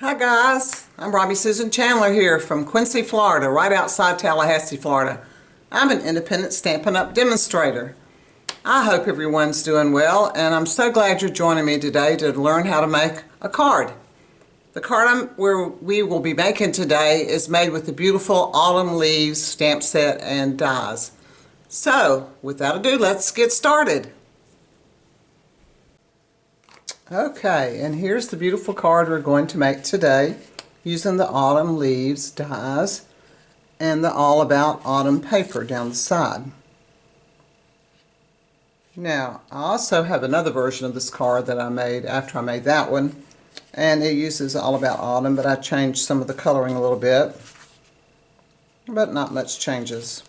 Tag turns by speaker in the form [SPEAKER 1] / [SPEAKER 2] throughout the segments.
[SPEAKER 1] Hi guys, I'm Robbie Susan Chandler here from Quincy, Florida, right outside Tallahassee, Florida. I'm an independent Stampin' Up! Demonstrator. I hope everyone's doing well, and I'm so glad you're joining me today to learn how to make a card. The card we will be making today is made with the beautiful autumn leaves stamp set and dies. So, without ado, let's get started. Okay, and here's the beautiful card we're going to make today using the autumn leaves dies and the All About Autumn paper down the side. Now, I also have another version of this card that I made after I made that one, and it uses All About Autumn, but I changed some of the coloring a little bit, but not much changes.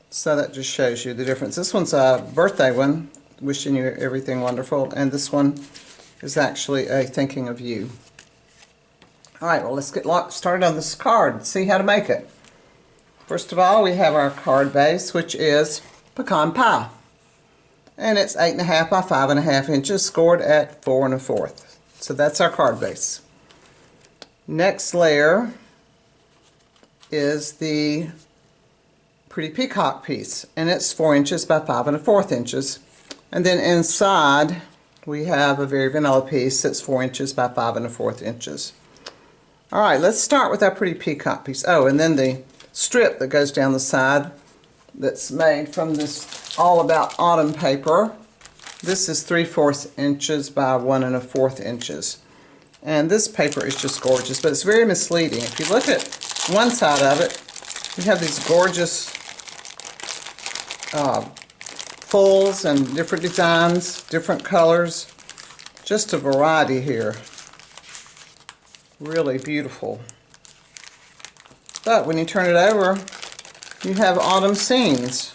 [SPEAKER 1] So that just shows you the difference. This one's a birthday one, wishing you everything wonderful, and this one is actually a thinking of you. Alright, well, let's get started on this card and see how to make it. First of all, we have our card base, which is pecan pie. And it's 8.5 by 5.5 inches, scored at 4 1/4. So that's our card base. Next layer is the pretty peacock piece, and it's 4 inches by 5 1/4 inches. And then inside we have a very vanilla piece that's 4 inches by 5 1/4 inches. Alright, let's start with our pretty peacock piece. Oh, and then the strip that goes down the side that's made from this All About Autumn paper. This is 3/4 inches by 1 1/4 inches. And this paper is just gorgeous, but it's very misleading. If you look at one side of it, you have these gorgeous fulls and different designs, different colors, just a variety here. Really beautiful. But when you turn it over, you have autumn scenes.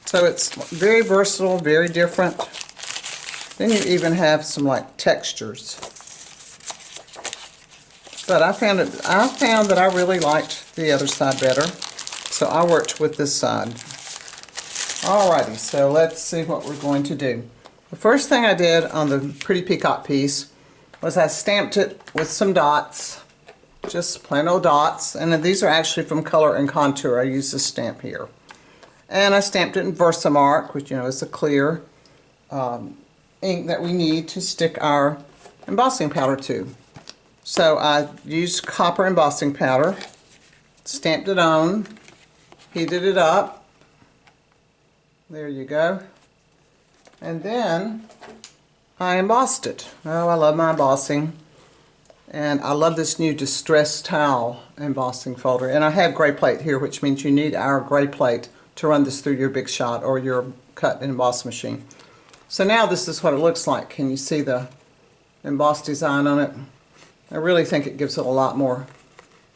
[SPEAKER 1] So it's very versatile, very different. Then you even have some like textures. But I found that I really liked the other side better, so I worked with this side. Alrighty, so let's see what we're going to do. The first thing I did on the pretty peacock piece was I stamped it with some dots, just plain old dots, and these are actually from Color and Contour. I use this stamp here. And I stamped it in Versamark, which is a clear ink that we need to stick our embossing powder to. So I used copper embossing powder, stamped it on, heated it up. There you go. And then I embossed it. Oh, I love my embossing. And I love this new Distress Towel embossing folder. And I have gray plate here, which means you need our gray plate to run this through your Big Shot or your cut and emboss machine. So now this is what it looks like. Can you see the embossed design on it? I really think it gives it a lot more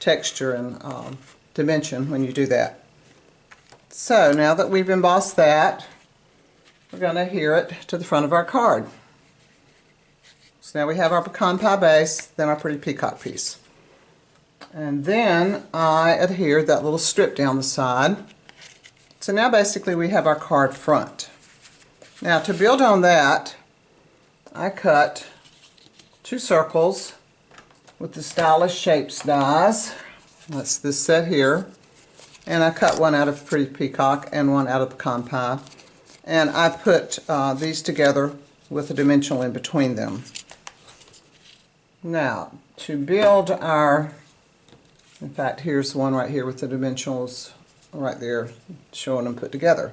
[SPEAKER 1] texture and dimension when you do that. So now that we've embossed that, we're going to adhere it to the front of our card. So now we have our pecan pie base, then our pretty peacock piece. And then I adhered that little strip down the side. So now basically we have our card front. Now to build on that, I cut 2 circles with the Stylish Shapes dies. That's this set here. And I cut one out of pretty peacock and one out of pecan pie. And I put these together with a dimensional in between them. Now, to build our, in fact, here's one right here with the dimensionals right there showing them put together.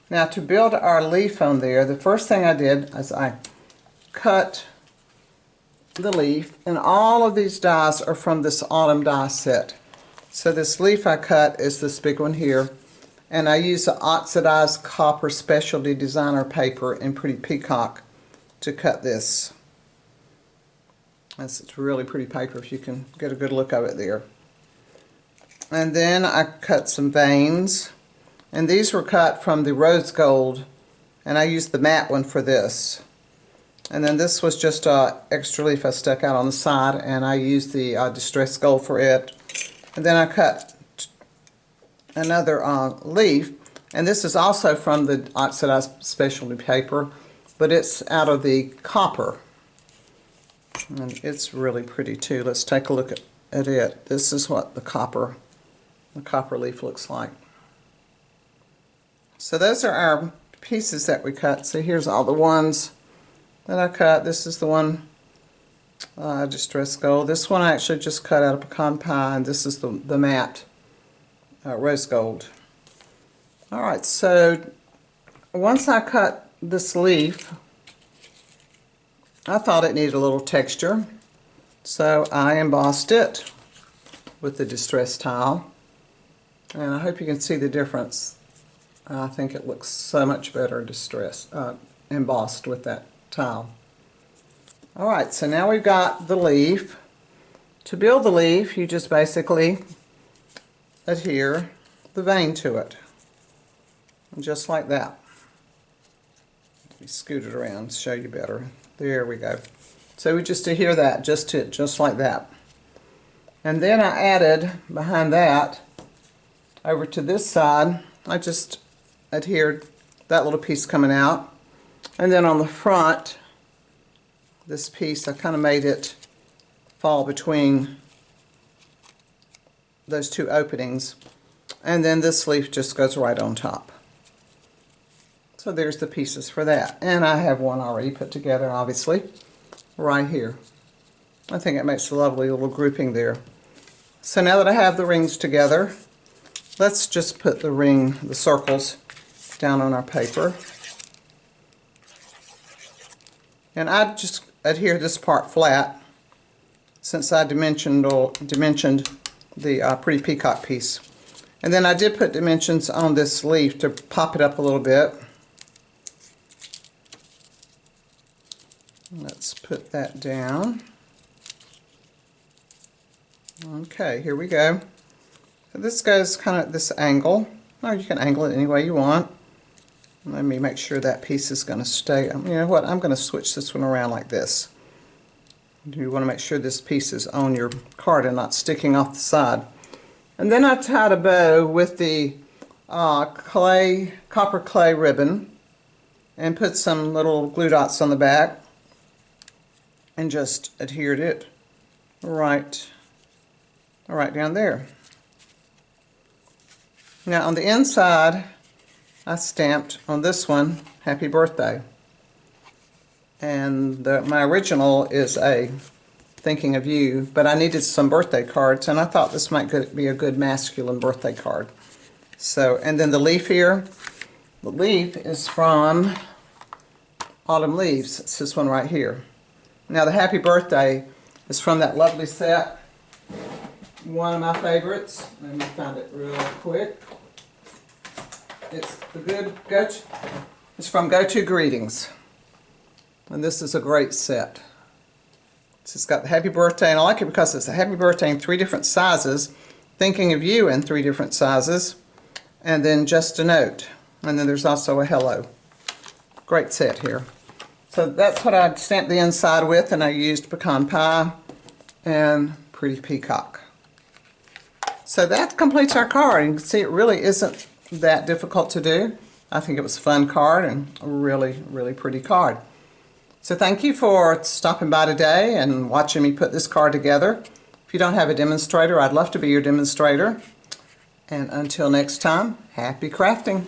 [SPEAKER 1] Now, to build our leaf on there, the first thing I did is I cut the leaf, and all of these dies are from this autumn die set. So this leaf I cut is this big one here, and I use the oxidized copper specialty designer paper in pretty peacock to cut this. It's really pretty paper if you can get a good look of it there. And then I cut some veins, and these were cut from the rose gold, and I used the matte one for this. And then this was just an extra leaf I stuck out on the side, and I used the distress gold for it. And then I cut another leaf, and this is also from the oxidized specialty paper, but it's out of the copper. And it's really pretty too. Let's take a look at it. This is what the copper leaf looks like. So those are our pieces that we cut. So here's all the ones that I cut. This is the one distressed gold. This one I actually just cut out of pecan pie, and this is the matte rose gold. Alright, so once I cut this leaf, I thought it needed a little texture, so I embossed it with the distress tile, and I hope you can see the difference. I think it looks so much better embossed with that tile. Alright, so now we've got the leaf. To build the leaf, you just basically adhere the vein to it, just like that. Let me scoot it around to show you better. There we go. So we just adhere that just like that. And then I added behind that, over to this side, I just adhered that little piece coming out. And then on the front, this piece, I kind of made it fall between those two openings. And then this leaf just goes right on top. So there's the pieces for that. And I have one already put together, obviously, right here. I think it makes a lovely little grouping there. So now that I have the rings together, let's just put the circles down on our paper. And I just adhere this part flat, since I dimensioned the pretty peacock piece. And then I did put dimensions on this leaf to pop it up a little bit. Let's put that down. Okay, here we go. So this goes kind of at this angle. Or you can angle it any way you want. Let me make sure that piece is going to stay. You know what? I'm going to switch this one around like this. You want to make sure this piece is on your card and not sticking off the side. And then I tied a bow with the copper clay ribbon and put some little glue dots on the back and just adhered it right down there. Now on the inside, I stamped on this one, Happy Birthday. And my original is a Thinking of You, but I needed some birthday cards, and I thought this might be a good masculine birthday card. So, and then the leaf here, the leaf is from Autumn Leaves. It's this one right here. Now the Happy Birthday is from that lovely set, one of my favorites. Let me find it real quick. It's it's from Go To Greetings, and this is a great set. It's got the Happy Birthday, and I like it because it's a Happy Birthday in 3 different sizes, Thinking of You in 3 different sizes, and then Just a Note, and then there's also a hello. Great set here. So that's what I stamped the inside with, and I used pecan pie and pretty peacock. So that completes our card. You can see it really isn't that difficult to do. I think it was a fun card and a really, really pretty card. So thank you for stopping by today and watching me put this card together. If you don't have a demonstrator, I'd love to be your demonstrator. And until next time, happy crafting.